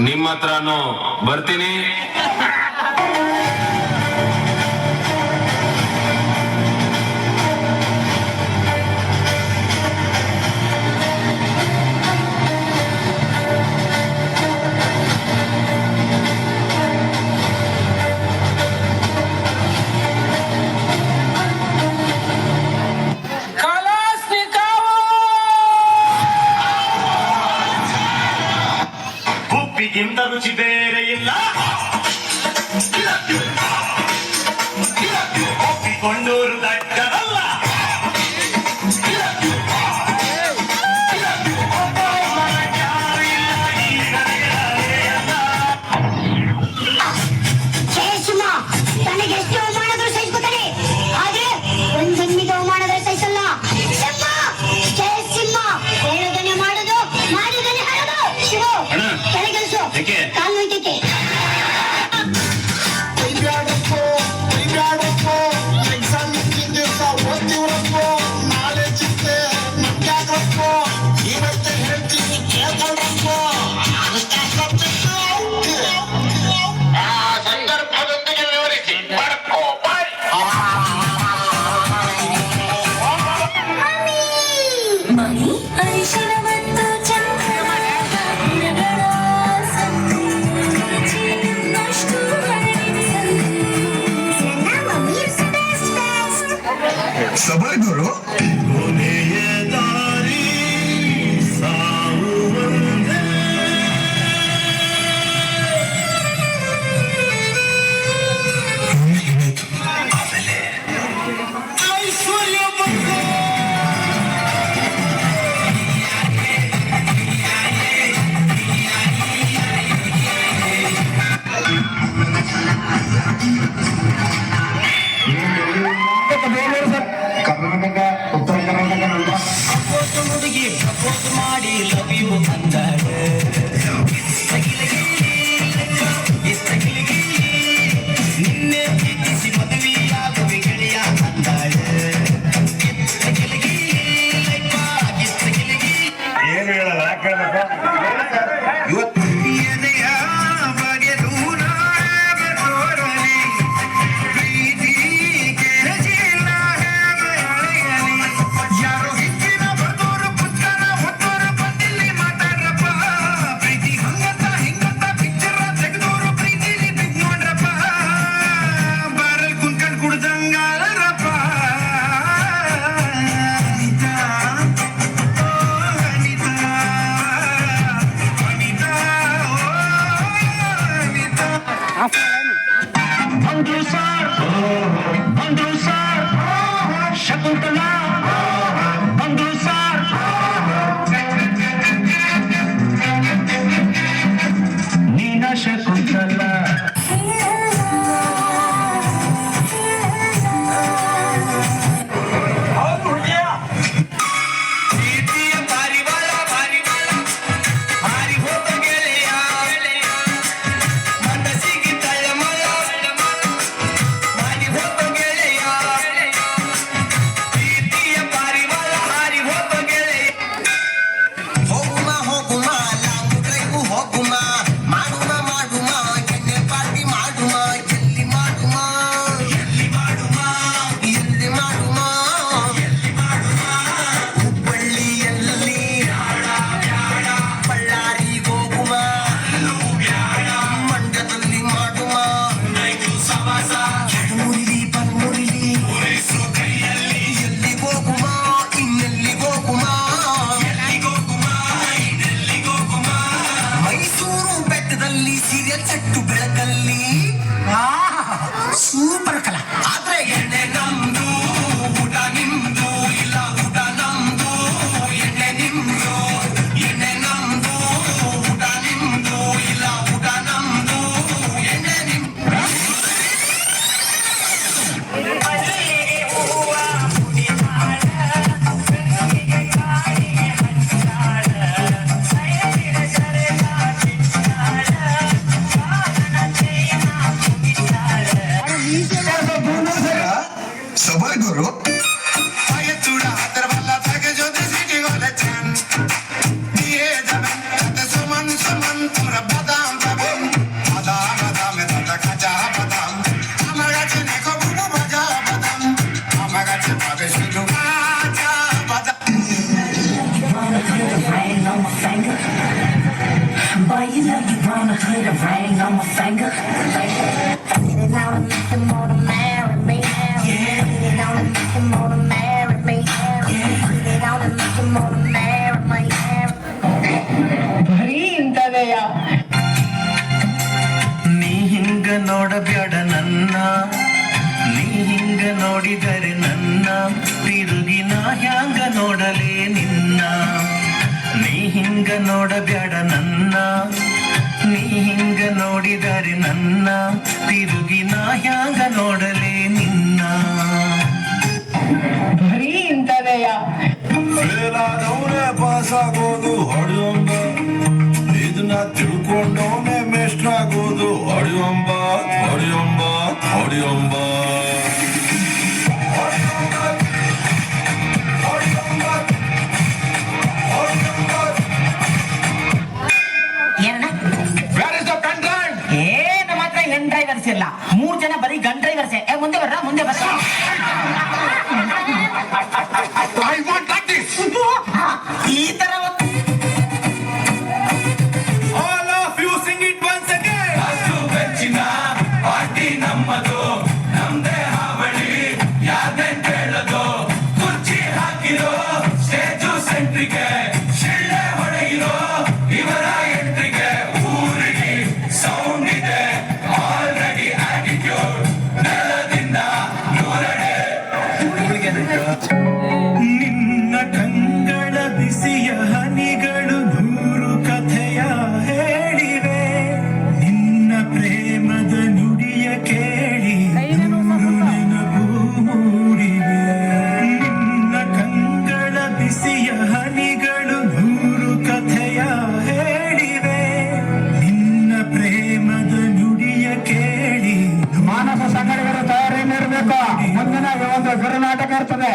ನಿಮ್ಮ ಹತ್ರನು ಬರ್ತೀನಿ. ಇಂಥ ರುಚಿ ಬೇರೆ ಇಲ್ಲ. ಒಪ್ಪಿಕೊಂಡೂರು ದಡ್ಡರಲ್ಲ. ತನಗೆಷ್ಟು ಅವಮಾನಗಳು ಸಹಿಸ್ಕೊತಾನೆ, ಆದ್ರೆ ಒಂದೊಂದಿಗೆ ಅವಮಾನಗಳು ಸಹಿಸಲ್ಲ. ಸಿಂಹ ಹೇಳೋದನ್ನೇ ಮಾಡೋದು, ಮಾಡಿದನ್ನೇ ಹೇಳೋದು. ಶಿವು ಕೆಳಗೆಲ್ಸು, ಕಾಲು ನೋಯ್ತೈತೆ. ಸಭಾಗುರು ಕರ್ನಾಟಕ, ಉತ್ತರ ಕರ್ನಾಟಕ ಹುಡುಗಿ ಪ್ರಪೋಸ್ ಮಾಡಿ ಲವ್ ಯು ಅಂದಾಳೆ. ನಿನ್ನೆ ಪ್ರೀತಿಸಿ ಮದುವೆಯಾಗುವೆ ಗೆಳೆಯ ಅಂದಾಳೆ. ಏನು ಹೇಳಲ್ಲ, ಯಾಕೆ ಹೇಳ್ಬೇಕು ಇವತ್ತು ಶಕುಂತಲಾ ಬಂದು ಸಾರ್ ನೀನ ಶಕುಂತಲಾ. ಚೆಟ್ಟು ಬೆಳಕಲ್ಲಿ ಸೂಪರ್ ಕಲಾ. ಆದ್ರೆ ಎಣ್ಣೆ ನಮ್ದು, ಊಟ ನಿಮ್ದು, ಇಲ್ಲ ಊಟ ನಮ್ದು, ಎಣ್ಣೆ ನಿಮ್ದು. ಎಣ್ಣೆ ನಮ್ದು, ಊಟ ನಿಮ್ದು, ಇಲ್ಲ ಊಟ ನಮ್ದು, ಎಣ್ಣೆ ನಿಮ್ದು. তোমরা বাদাম বাদাম বাদাম বাদাম দাদা কাঁচা বাদাম আমার কাছে দেখো বুবু ভাজা বাদাম আমার কাছে পাবে শুধু কাঁচা বাদাম Ring on my finger. Boy, you know you wanna put a ring on my finger. Feeling out and make them wanna marry me. Feeling out and make them wanna marry me. Feeling out and make them wanna marry me. ಬರೀ ಇಂಥದೆಯ ನೀ ಹಿಂಗ ನೋಡಬ್ಯಾಡ ನನ್ನ ನೀ ಹಿಂಗ ನೋಡಿದರೆ ನನ್ನ ತಿರುಗಿ ನಾ ಹ್ಯಾಂಗ ನೋಡಲೇ ನಿನ್ನ ನೀ ಹಿಂಗ ನೋಡಬ್ಯಾಡ ನನ್ನ ನೀ ಹಿಂಗ ನೋಡಿದರೆ ನನ್ನ ತಿರುಗಿ ನಾ ಹ್ಯಾಂಗ ನೋಡಲೇ ನಿನ್ನ ಬರೀ ಇಂಥದೆಯ ಫೇಲ್ ಆದವನೇ ಪಾಸ್ ಆಗೋದು ಹೊಡೆಯೊಂಬ ಇದನ್ನ ತಿಳ್ಕೊಂಡವನೇ ಮೇಷ್ಟ್ರ ಆಗೋದು ಹೊಡೆಯೊಂಬ ಹೊಡೆಯೊಂಬ ಹೊಡೆಯೊಂಬ ಏ ನಮ್ಮ ಹತ್ರ ಹೆಣ್ ಡ್ರೈವರ್ಸ್ ಇಲ್ಲ 3 ಜನ ಬರೀ ಗನ್ ಡ್ರೈವರ್ಸ್ ಮುಂದೆ ಬರ್ರ ಮುಂದೆ ಬರ್ರ ಈ ತರ All of you sing it once again. ಬೆಚ್ಚಿನ ಪಾರ್ಟಿ ನಮ್ಮದು ನಮ್ದೇ ಹಾವಳಿ ಯಾವ್ದೇ ಕೇಳದು ಕುರ್ಚಿ ಹಾಕಿರೋ ಸ್ಟೇಜು ಸೆಂಟ್ರಿಗೆ ಶಿಳ್ಳೆ ಹೊಡೆಯಿರೋ ಇವರ ಎಂಟ್ರಿಗೆ ಊರಿಗೆ ಸೌಂಡ್ ಇದೆ ಆಲ್ರೆಡಿ ಆಟಿಟ್ಯೂಡ್ ನೆಲದಿಂದ ನೂರಡೆ ನಿನ್ನ ಕಂಗಳ ಬಿಸಿಯ ಹನಿಗಳು 100 ಕಥೆಯ ಹೇಳಿವೆ ನಿನ್ನ ಪ್ರೇಮದ ನುಡಿಯ ಕೇಳಿ 100 ನೆನಪು ಮೂಡಿವೆ ನಿನ್ನ ಕಂಗಳ ಬಿಸಿಯ ಹನಿಗಳು 100 ಕಥೆಯ ಹೇಳಿವೆ ನಿನ್ನ ಪ್ರೇಮದ ನುಡಿಯ ಕೇಳಿ ಮಾನಸ ಸಂಘಟಕರ ತಯಾರಿಯಲ್ಲಿರಬೇಕು ಮುಂದಿನ ಒಂದು ಕರ್ನಾಟಕ ಇರ್ತದೆ